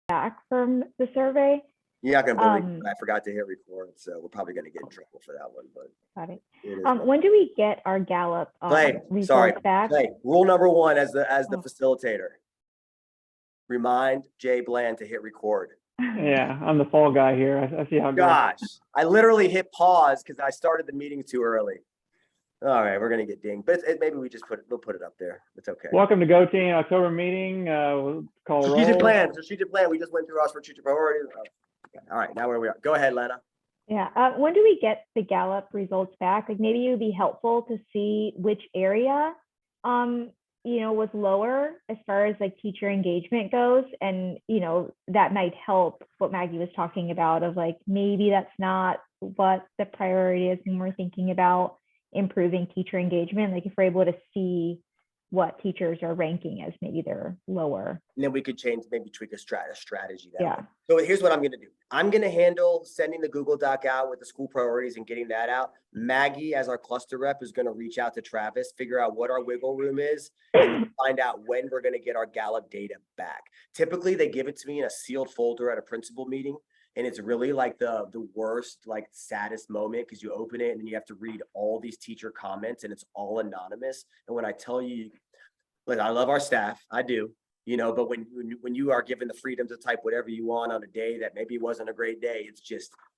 back from the survey. You're not gonna believe it. I forgot to hit record, so we're probably gonna get in trouble for that one, but Got it. it is. When do we get our Gallup results back? Clay, rule number one as the facilitator. Remind Jay Bland to hit record. Yeah, I'm the fall guy here. I see how it goes. Gosh, I literally hit pause because I started the meeting too early. All right, we're gonna get dinged, but maybe we'll put it up there. It's okay. Welcome to GOTeam October meeting. We'll call a Strategic roll. plan. We just went through our strategic priorities. All right, now where we are. Go ahead, Lena. Yeah. When do we get the Gallup results back? Like maybe it would be helpful to see which area, was lower as far as like teacher engagement goes. And, that might help what Maggie was talking about of like, maybe that's not what the priority is when we're thinking about improving teacher engagement. Like if we're able to see what teachers are ranking as maybe they're lower. And then we could maybe tweak a strategy. Yeah. Way. So here's what I'm going to do. I'm going to handle sending the Google Doc out with the school priorities and getting that out. Maggie, as our cluster rep, is going to reach out to Travis, figure out what our wiggle room is, and find out when we're going to get our Gallup data back. Typically, they give it to me in a sealed folder at a principal meeting. And it's really like the worst, like saddest moment because you open it and then you have to read all these teacher comments and it's all anonymous. And when I tell you, like, I love our staff, I do, but when you are given the freedom to type whatever you want on a day that maybe wasn't a great day,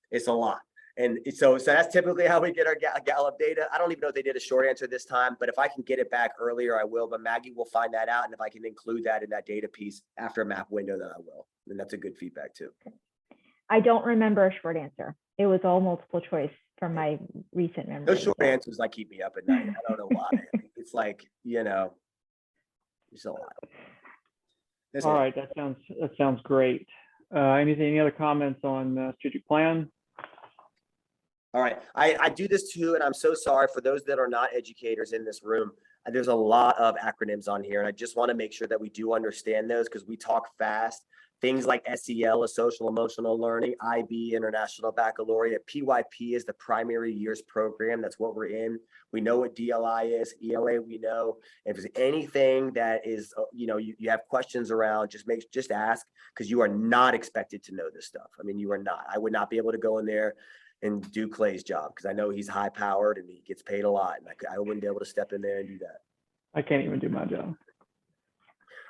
it's a lot. And so that's typically how we get our Gallup data. I don't even know if they did a short answer this time, but if I can get it back earlier, I will. But Maggie will find that out. And if I can include that in that data piece after a map window, then I will. And that's a good feedback too. I don't remember a short answer. It was all multiple choice from my recent memory. Those short answers like keep me up at night. I don't know why. It's like, it's a lot. All right, that sounds great. Any other comments on strategic plan? All right, I do this too, and I'm so sorry for those that are not educators in this room. There's a lot of acronyms on here, and I just want to make sure that we do understand those because we talk fast. Things like SEL is social emotional learning, IB, International Baccalaureate, PYP is the primary years program. That's what we're in. We know what DLI is, ELA we know. If there's anything that is, you have questions around, just ask because you are not expected to know this stuff. I mean, you are not. I would not be able to go in there and do Clay's job because I know he's high powered and he gets paid a lot. And I wouldn't be able to step in there and do that. I can't even do my job.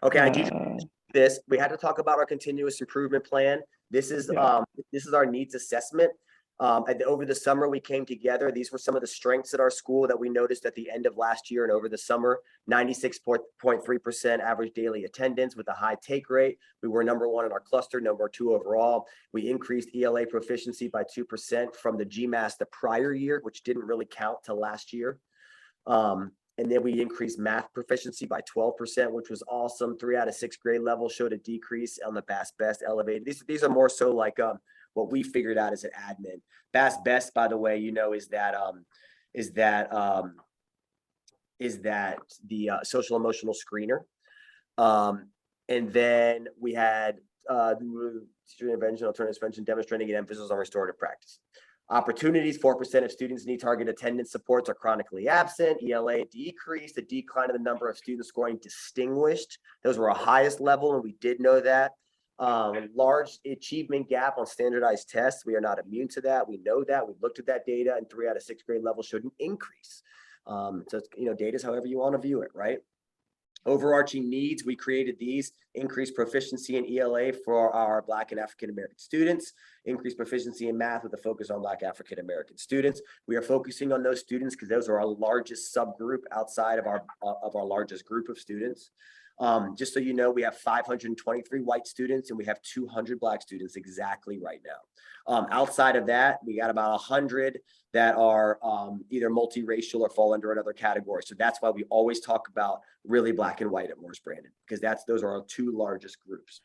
Okay, I do this. We had to talk about our continuous improvement plan. This is our needs assessment. Over the summer, we came together. These were some of the strengths at our school that we noticed at the end of last year and over the summer. 96.3% average daily attendance with a high take rate. We were number one in our cluster, number two overall. We increased ELA proficiency by 2% from the GMAS the prior year, which didn't really count to last year. And then we increased math proficiency by 12%, which was awesome. 3 out of 6 grade levels showed a decrease on the BAS-BEST elevated. These are more so like what we figured out as an admin. BAS-BEST, by the way, is that the social emotional screener. And then we had teacher intervention, alternative intervention, demonstrating an emphasis on restorative practice. Opportunities, 4% of students need target attendance supports are chronically absent. ELA decreased, a decline in the number of students scoring distinguished. Those were our highest level, and we did know that. Large achievement gap on standardized tests. We are not immune to that. We know that. We looked at that data, and 3 out of 6 grade levels showed an increase. So, data is however you want to view it, right? Overarching needs, we created these: increased proficiency in ELA for our Black and African American students, increased proficiency in math with a focus on Black African American students. We are focusing on those students because those are our largest subgroup outside of our largest group of students. Just so you know, we have 523 white students and we have 200 Black students exactly right now. Outside of that, we got about 100 that are either multiracial or fall under another category. So that's why we always talk about really Black and white at Morris Brandon, because those are our 2 largest groups.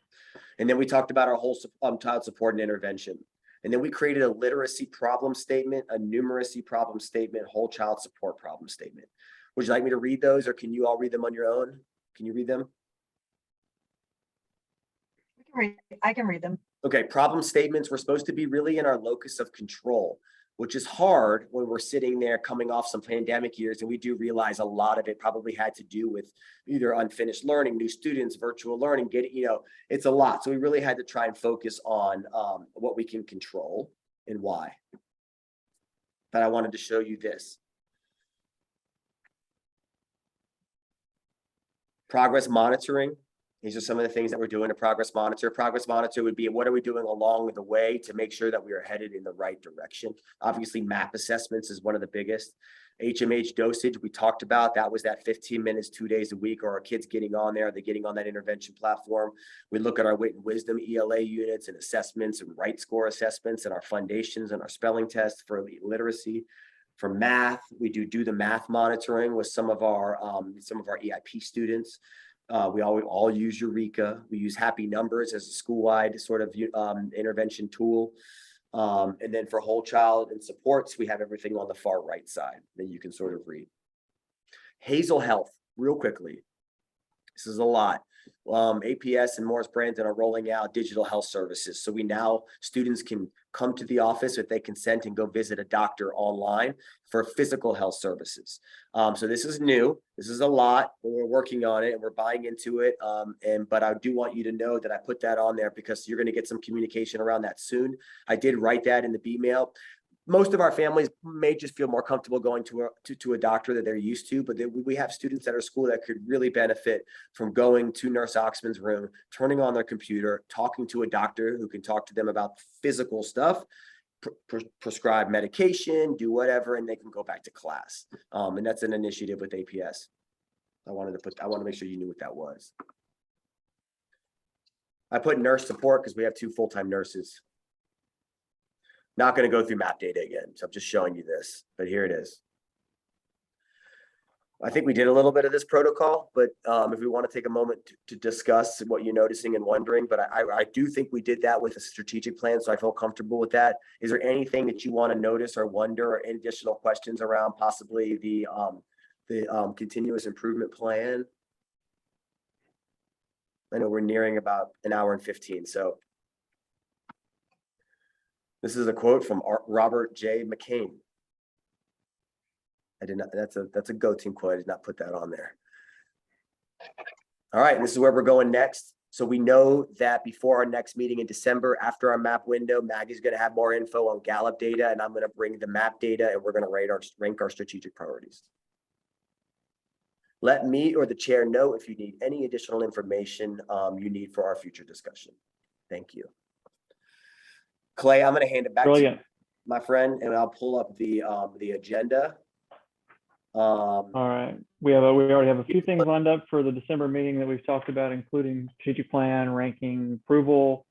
And then we talked about our whole child support and intervention. And then we created a literacy problem statement, a numeracy problem statement, whole child support problem statement. Would you like me to read those, or can you all read them on your own? Can you read them? I can read them. Okay, problem statements were supposed to be really in our locus of control. which is hard when we're sitting there coming off some pandemic years. And we do realize a lot of it probably had to do with either unfinished learning, new students, virtual learning, it's a lot. So we really had to try and focus on what we can control and why. But I wanted to show you this. Progress monitoring. These are some of the things that we're doing to progress monitor. Progress monitor would be, what are we doing along the way to make sure that we are headed in the right direction? Obviously, MAP assessments is one of the biggest. HMH dosage, we talked about, that was that 15 minutes, 2 days a week. Are our kids getting on there? Are they getting on that intervention platform? We look at our wit and wisdom ELA units and assessments and right score assessments and our foundations and our spelling tests for literacy. For math, we do the math monitoring with some of our EIP students. We all use Eureka. We use Happy Numbers as a school-wide sort of intervention tool. And then for whole child and supports, we have everything on the far right side that you can sort of read. Hazel Health, real quickly. This is a lot. APS and Morris Brandon are rolling out digital health services. So students can come to the office if they consent and go visit a doctor online for physical health services. So this is new. This is a lot. We're working on it and we're buying into it. But I do want you to know that I put that on there because you're going to get some communication around that soon. I did write that in the B-mail. Most of our families may just feel more comfortable going to a doctor that they're used to, but we have students at our school that could really benefit from going to Nurse Oxman's room, turning on their computer, talking to a doctor who can talk to them about physical stuff, prescribe medication, do whatever, and they can go back to class. And that's an initiative with APS. I want to make sure you knew what that was. I put nurse support because we have 2 full-time nurses. Not going to go through map data again, so I'm just showing you this, but here it is. I think we did a little bit of this protocol, but if we want to take a moment to discuss what you're noticing and wondering, but I do think we did that with a strategic plan, so I feel comfortable with that. Is there anything that you want to notice or wonder or any additional questions around possibly the continuous improvement plan? I know we're nearing about an hour and 15, so. This is a quote from Robert J. McCain. I did not, that's a GOTeam quote. I did not put that on there. All right, and this is where we're going next. So we know that before our next meeting in December, after our map window, Maggie's going to have more info on Gallup data, and I'm going to bring the map data, and we're going to rank our strategic priorities. Let me or the chair know if you need any additional information you need for our future discussion. Thank you. Clay, I'm going to hand it back to you, my friend, and I'll pull up the agenda. All right. We already have a few things lined up for the December meeting that we've talked about, including strategic plan, ranking, approval.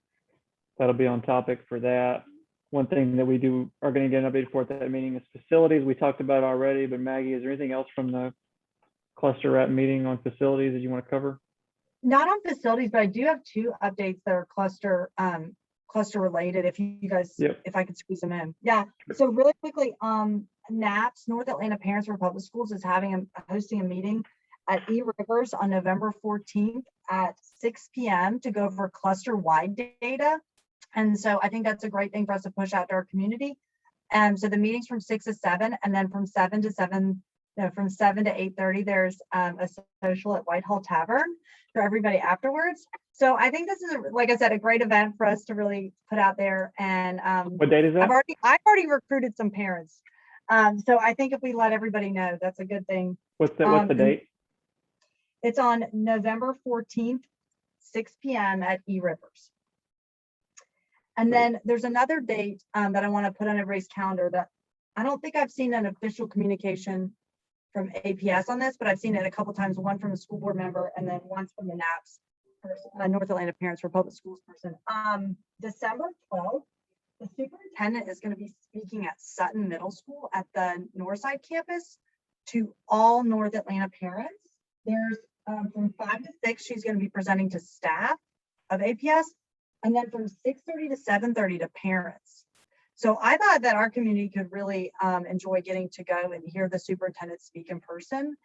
That'll be on topic for that. One thing that we are going to get an update for at that meeting is facilities. We talked about already, but Maggie, is there anything else from the cluster rep meeting on facilities that you want to cover? Not on facilities, but I do have 2 updates that are cluster related. If you guys, if I could squeeze them in. Yeah. So really quickly, NAPS, North Atlanta Parents for Public Schools, is hosting a meeting at E Rivers on November 14th at 6 p.m. to go over cluster-wide data. And so I think that's a great thing for us to push out to our community. And so the meeting's from 6 to 7, and then from 7 to 8:30, there's a social at Whitehall Tavern for everybody afterwards. So I think this is, like I said, a great event for us to really put out there. And what date is that? I've already recruited some parents. So I think if we let everybody know, that's a good thing. What's the date? It's on November 14th, 6 p.m. at E Rivers. And then there's another date that I want to put on everybody's calendar that I don't think I've seen an official communication from APS on this, but I've seen it a couple times, one from a school board member and then once from the NAPS person, North Atlanta Parents for Public Schools person. December 12th, the superintendent is going to be speaking at Sutton Middle School at the Northside campus to all North Atlanta parents. There's from 5 to 6, she's going to be presenting to staff of APS, and then from 6:30 to 7:30 to parents. So I thought that our community could really enjoy getting to go and hear the superintendent speak in person.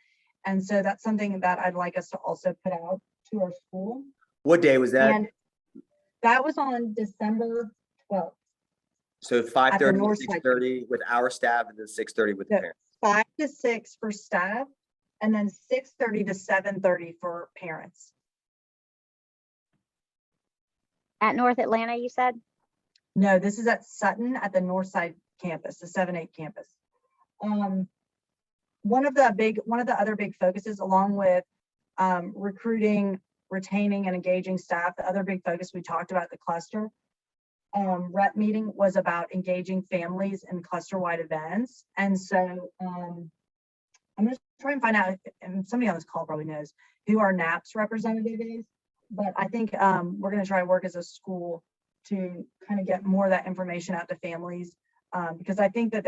And so that's something that I'd like us to also put out to our school. What day was that? And that was on December 12th. So 5:30 to north side. 6:30 with our staff and then 6:30 with the No. parents. 5 to 6 for staff, and then 6:30 to 7:30 for parents. At North Atlanta, you said? No, this is at Sutton at the north side campus, the 7-8 campus. One of the other big focuses, along with recruiting, retaining, and engaging staff, the other big focus we talked about, the cluster rep meeting, was about engaging families in cluster-wide events. And so I'm going to try and find out, and somebody on this call probably knows who our NAPS representative is, but I think we're going to try and work as a school to kind of get more of that information out to families, because I think that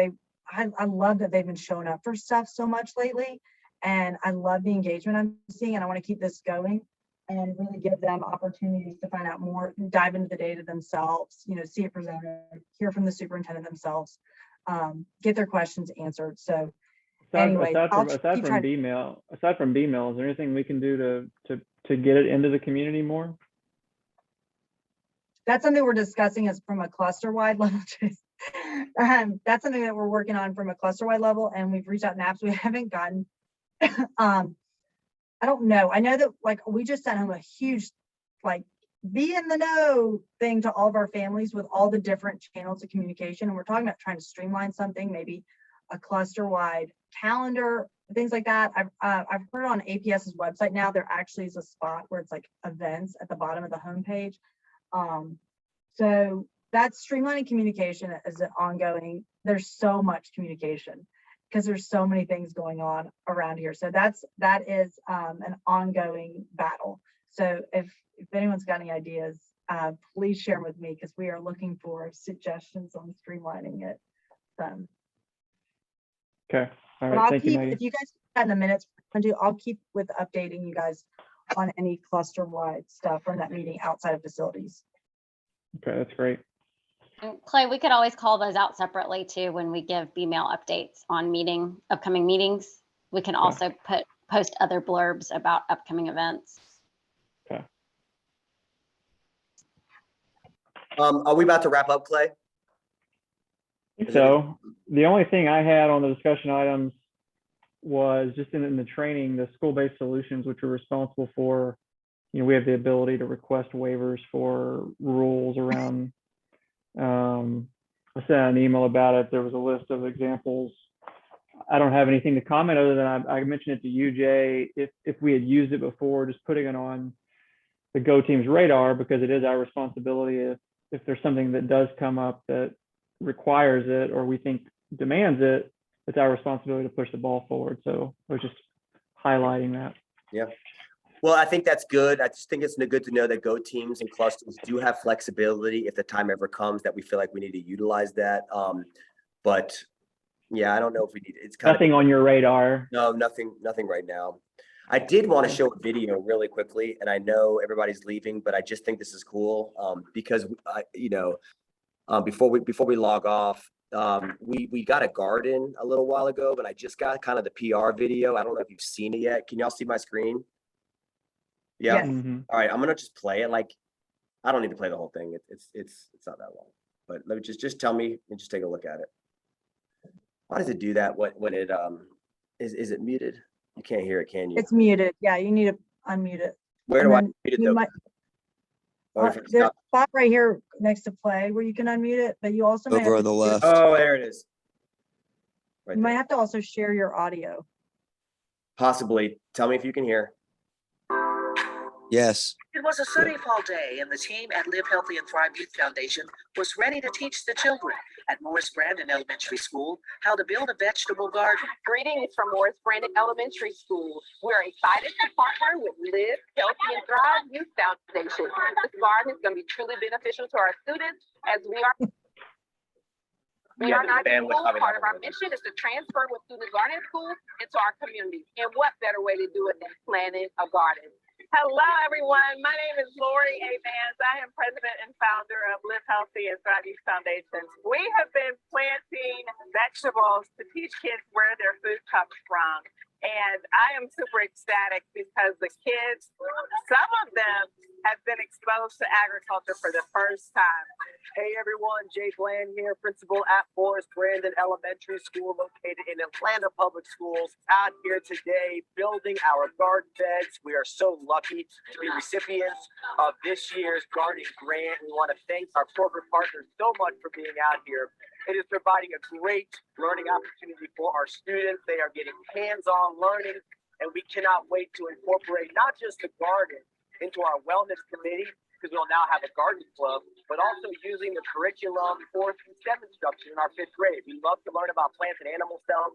I love that they've been showing up for stuff so much lately, and I love the engagement I'm seeing, and I want to keep this going and really give them opportunities to find out more, dive into the data themselves, see it presented, hear from the superintendent themselves, get their questions answered. So anyway, aside from BMail, is there anything we can do to get it into the community more? That's something we're discussing as from a cluster-wide level. That's something that we're working on from a cluster-wide level, and we've reached out to NAPS. We haven't gotten, I don't know. I know that we just sent home a huge, be in the know thing to all of our families with all the different channels of communication. And we're talking about trying to streamline something, maybe a cluster-wide calendar, things like that. I've heard on APS's website now, there actually is a spot where it's like events at the bottom of the homepage. So that's streamlining communication is an ongoing. There's so much communication because there's so many things going on around here. So that is an ongoing battle. So if anyone's got any ideas, please share them with me, because we are looking for suggestions on streamlining it. Okay. All right. Thank you, Maggie. If you guys got in the minutes, I'll keep with updating you guys on any cluster-wide stuff from that meeting outside of facilities. Okay, that's great. And Clay, we could always call those out separately too when we give email updates on upcoming meetings. We can also post other blurbs about upcoming events. Okay. Are we about to wrap up, Clay? I think so. The only thing I had on the discussion items was just in the training, the school-based solutions, which are responsible for, we have the ability to request waivers for rules around, I sent an email about it. There was a list of examples. I don't have anything to comment other than I mentioned it to you, Jay. If we had used it before, just putting it on the GOTeam's radar, because it is our responsibility. If there's something that does come up that requires it or we think demands it, it's our responsibility to push the ball forward. So I was just highlighting that. Yeah. Well, I think that's good. I just think it's good to know that GOTeams and clusters do have flexibility if the time ever comes that we feel like we need to utilize that. But yeah, I don't know if we need it. It's kind nothing on your radar. No, nothing right now. I did want to show a video really quickly, and I know everybody's leaving, but I just think this is cool because before we log off, we got a garden a little while ago, but I just got kind of the PR video. I don't know if you've seen it yet. Can y'all see my screen? Yeah. Yes. Mm-hmm. All right. I'm gonna just play it. I don't need to play the whole thing. It's not that long. But let me just tell me and just take a look at it. Why does it do that? When it is it muted? You can't hear it, can you? It's muted. Yeah, you need to unmute it. Where do I mute it though? There's a spot right here next to play where you can unmute it, but you also may Over on the left. Oh, there it is. Right you might there. have to also share your audio. Possibly. Tell me if you can hear. Yes. It was a sunny fall day, and the team at Live Healthy and Thrive Youth Foundation was ready to teach the children at Morris Brandon Elementary School how to build a vegetable garden. Greetings from Morris Brandon Elementary School. We're excited to partner with Live Healthy and Thrive Youth Foundation. This garden is going to be truly beneficial to our students as we are not in school. Part of our mission is to transfer what students learn in school into our community. And what better way to do it than planting a garden? Hello, everyone. My name is Lori A. Vance. I am president and founder of Live Healthy and Thrive Youth Foundation. We have been planting vegetables to teach kids where their food comes from. And I am super ecstatic because the kids, some of them have been exposed to agriculture for the first time. Hey everyone, Jay Bland here, principal at Morris Brandon Elementary School located in Atlanta Public Schools. Out here today building our garden beds. We are so lucky to be recipients of this year's gardening grant. We want to thank our corporate partners so much for being out here. It is providing a great learning opportunity for our students. They are getting hands-on learning, and we cannot wait to incorporate not just the garden into our wellness committee, because we'll now have a garden club, but also using the curriculum 4 through 7 instruction in our 5th grade. We love to learn about plants and animal cells,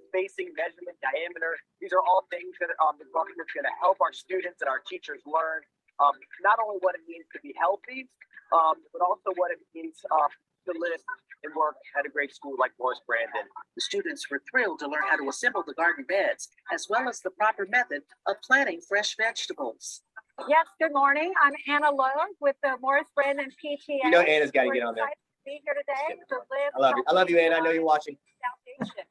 spacing, measurement, diameter. These are all things that the garden is going to help our students and our teachers learn not only what it means to be healthy, but also what it means to live and work at a great school like Morris Brandon. The students were thrilled to learn how to assemble the garden beds, as well as the proper method of planting fresh vegetables. Yes, good morning. I'm Anna Lowe with the Morris Brandon PTA. You know Anna's got to We're get on there. excited to be here today to live. I love you. I love you, Anna. I know you're watching. Foundation.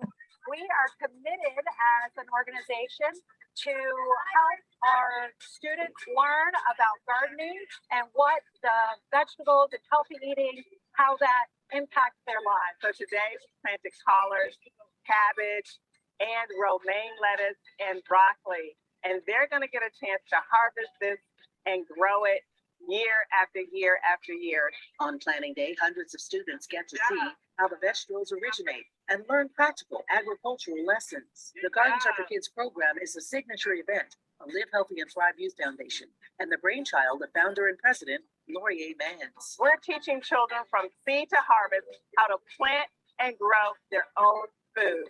We are committed as an organization to help our students learn about gardening and what the vegetables and healthy eating, how that impacts their lives. So today we planted collards, cabbage, and romaine lettuce and broccoli. And they're going to get a chance to harvest this and grow it year after year after year. On planting day, hundreds of students get to see how the vegetables originate and learn practical agricultural lessons. The Gardens Are for Kids program is a signature event of Live Healthy and Thrive Youth Foundation and the brainchild of founder and president, Lori A. Mans. We're teaching children from seed to harvest how to plant and grow their own food.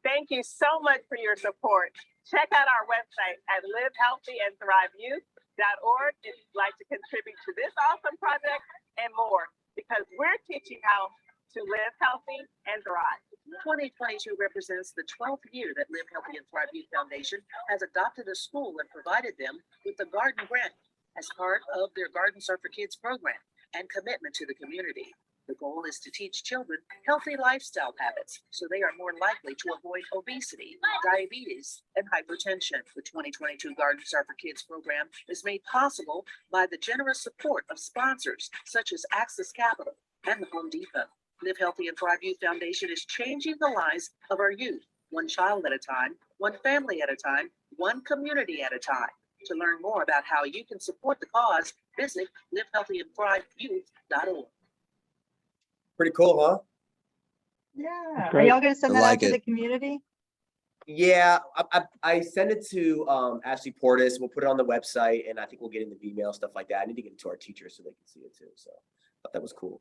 Thank you so much for your support. Check out our website at livehealthyanddthriveyouth.org if you'd like to contribute to this awesome project and more, because we're teaching how to live healthy and thrive. 2022 represents the 12th year that Live Healthy and Thrive Youth Foundation has adopted a school and provided them with the garden grant as part of their Gardens Are for Kids program and commitment to the community. The goal is to teach children healthy lifestyle habits so they are more likely to avoid obesity, diabetes, and hypertension. The 2022 Gardens Are for Kids program is made possible by the generous support of sponsors such as Access Capital and the Home Depot. Live Healthy and Thrive Youth Foundation is changing the lives of our youth, one child at a time, one family at a time, one community at a time. To learn more about how you can support the cause, visit livehealthyanddthriveyouth.org. Pretty cool, huh? Yeah. Are great. y'all gonna send I that out like to it. the community? Yeah, I sent it to Ashley Portis. We'll put it on the website, and I think we'll get into email stuff like that. I need to get it to our teachers so they can see it too. So I thought that was cool.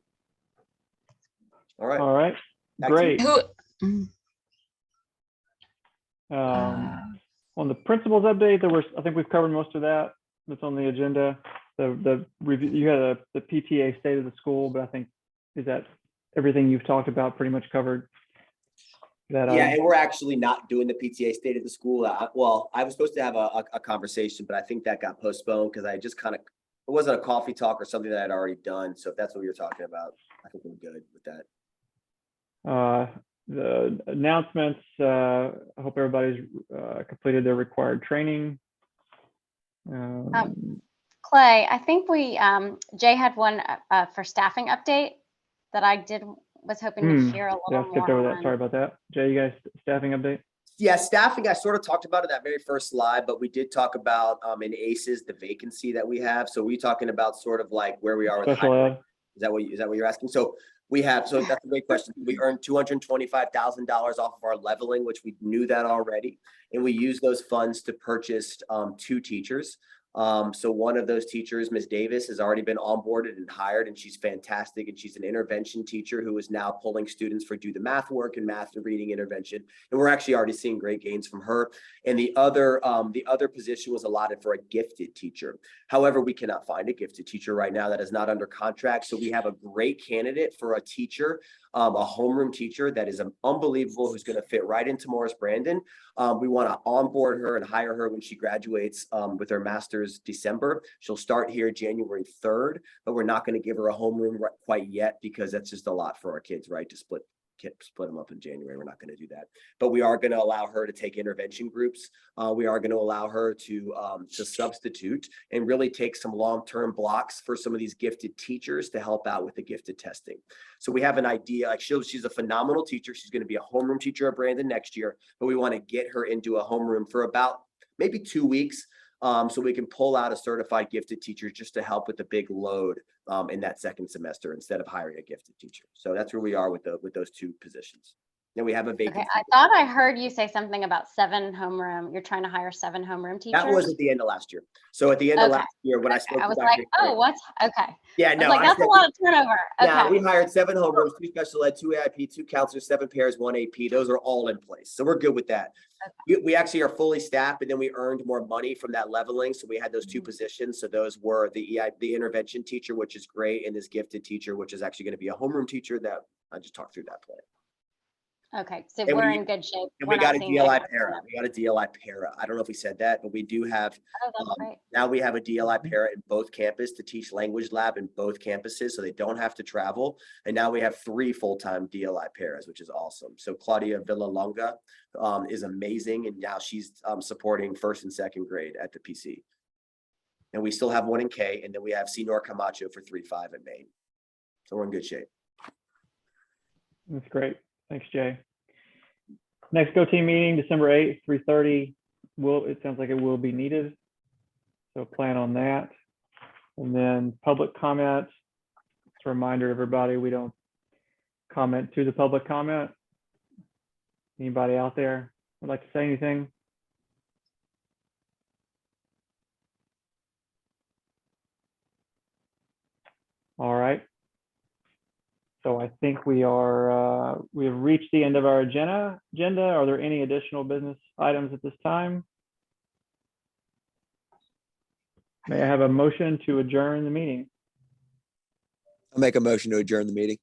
All right. All right, Back to you. great. On the principals update, I think we've covered most of that. That's on the agenda. The review, you had the PTA state of the school, but I think, is that everything you've talked about pretty much covered? That, Yeah, and we're actually not doing the PTA state of the school. Well, I was supposed to have a conversation, but I think that got postponed because I just it wasn't a coffee talk or something that I'd already done. So if that's what you're talking about, I think we're good with that. The announcements, I hope everybody's completed their required training. Clay, I think Jay had one for staffing update that I was hoping to hear a little Yeah, more skipped over that. on. Sorry about that. Jay, you guys, staffing update? Yeah, staffing, I sort of talked about it that very first slide, but we did talk about in ACES, the vacancy that we have. So we're talking about sort of like where we are with Special hiring. ed. Is that what you're asking? So that's a great question. We earned $225,000 off of our leveling, which we knew that already. And we used those funds to purchase 2 teachers. So one of those teachers, Ms. Davis, has already been onboarded and hired, and she's fantastic. And she's an intervention teacher who is now pulling students for do the math work and math and reading intervention. And we're actually already seeing great gains from her. And the other position was allotted for a gifted teacher. However, we cannot find a gifted teacher right now that is not under contract. So we have a great candidate for a teacher, a homeroom teacher that is unbelievable, who's going to fit right into Morris Brandon. We want to onboard her and hire her when she graduates with her master's December. She'll start here January 3rd, but we're not going to give her a homeroom quite yet because that's just a lot for our kids, right? To split can't split them up in January. We're not going to do that, but we are going to allow her to take intervention groups. We are going to allow her to substitute and really take some long-term blocks for some of these gifted teachers to help out with the gifted testing. So we have an idea, like she's a phenomenal teacher. She's going to be a homeroom teacher at Brandon next year, but we want to get her into a homeroom for about maybe 2 weeks. So we can pull out a certified gifted teacher just to help with the big load in that second semester instead of hiring a gifted teacher. So that's where we are with those 2 positions. Then we have a vacancy. Okay, I thought I heard you say something about 7 homeroom. You're trying to hire 7 homeroom teachers? That was at the end of last year. So at the end of last year, when I spoke I was to like, Dr. oh, what's okay? Yeah, I was no, like, that's a lot of turnover. Yeah, we Okay. hired 7 homerooms, 2 special ed, 2 AIP, 2 counselors, 7 pairs, 1 AP. Those are all in place. So we're good with that. We actually are fully staffed, and then we earned more money from that leveling. So we had those 2 positions. So those were the intervention teacher, which is great, and this gifted teacher, which is actually going to be a homeroom teacher that I just talked through that plan. Okay, so And we're we- in good shape. And We're we got a not seeing DLI like- para. We got a DLI para. I don't know if we said that, but we do have, Oh, that's great. now we have a DLI para in both campuses to teach language lab in both campuses, so they don't have to travel. And now we have 3 full-time DLI paras, which is awesome. So Claudia Villalonga is amazing, and now she's supporting 1st and 2nd grade at the PC. And we still have 1 in K, and then we have Senor Camacho for 3-5 in Maine. So we're in good shape. That's great. Thanks, Jay. Next GOTeam meeting, December 8th, 3:30. It sounds like it will be needed. So plan on that. And then public comment. Just a reminder, everybody, we don't comment to the public comment. Anybody out there would like to say anything? All right. So I think we have reached the end of our agenda. Are there any additional business items at this time? May I have a motion to adjourn the meeting? I'll make a motion to adjourn the meeting.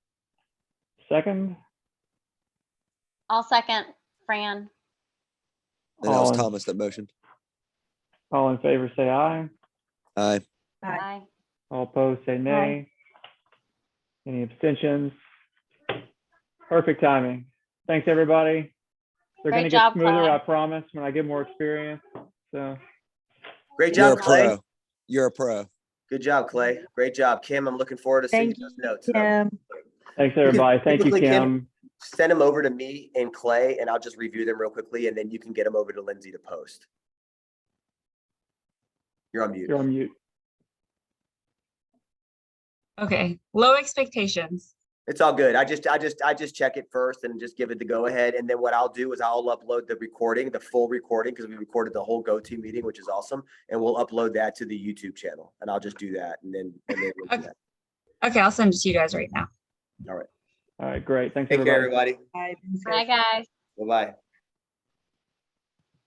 Second? I'll second, Fran. And that was All in- Thomas that motioned. All in favor, say aye. Aye. Aye. Bye. All opposed, say nay. Any abstentions? Perfect timing. Thanks, everybody. They're Great gonna job, get smoother, Clay. I promise, when I get more experience. So, Great You're job, a Clay. pro. You're a pro. Good job, Clay. Great job, Kim. I'm looking forward to seeing Thank those notes. Kim. thanks, everybody. Thank you, typically, Kim. Send them over to me and Clay, and I'll just review them real quickly, and then you can get them over to Lindsay to post. You're on mute. You're on mute. Okay, low expectations. It's all good. I just check it first and just give it the go ahead. And then what I'll do is I'll upload the recording, the full recording, because we recorded the whole GOTeam meeting, which is awesome. And we'll upload that to the YouTube channel. And I'll just do that. And then we'll do Okay. that. Okay, I'll send it to you guys right now. All right. All right, great. Thanks, Take care, everybody. everybody. Bye. Bye, guys. Bye-bye.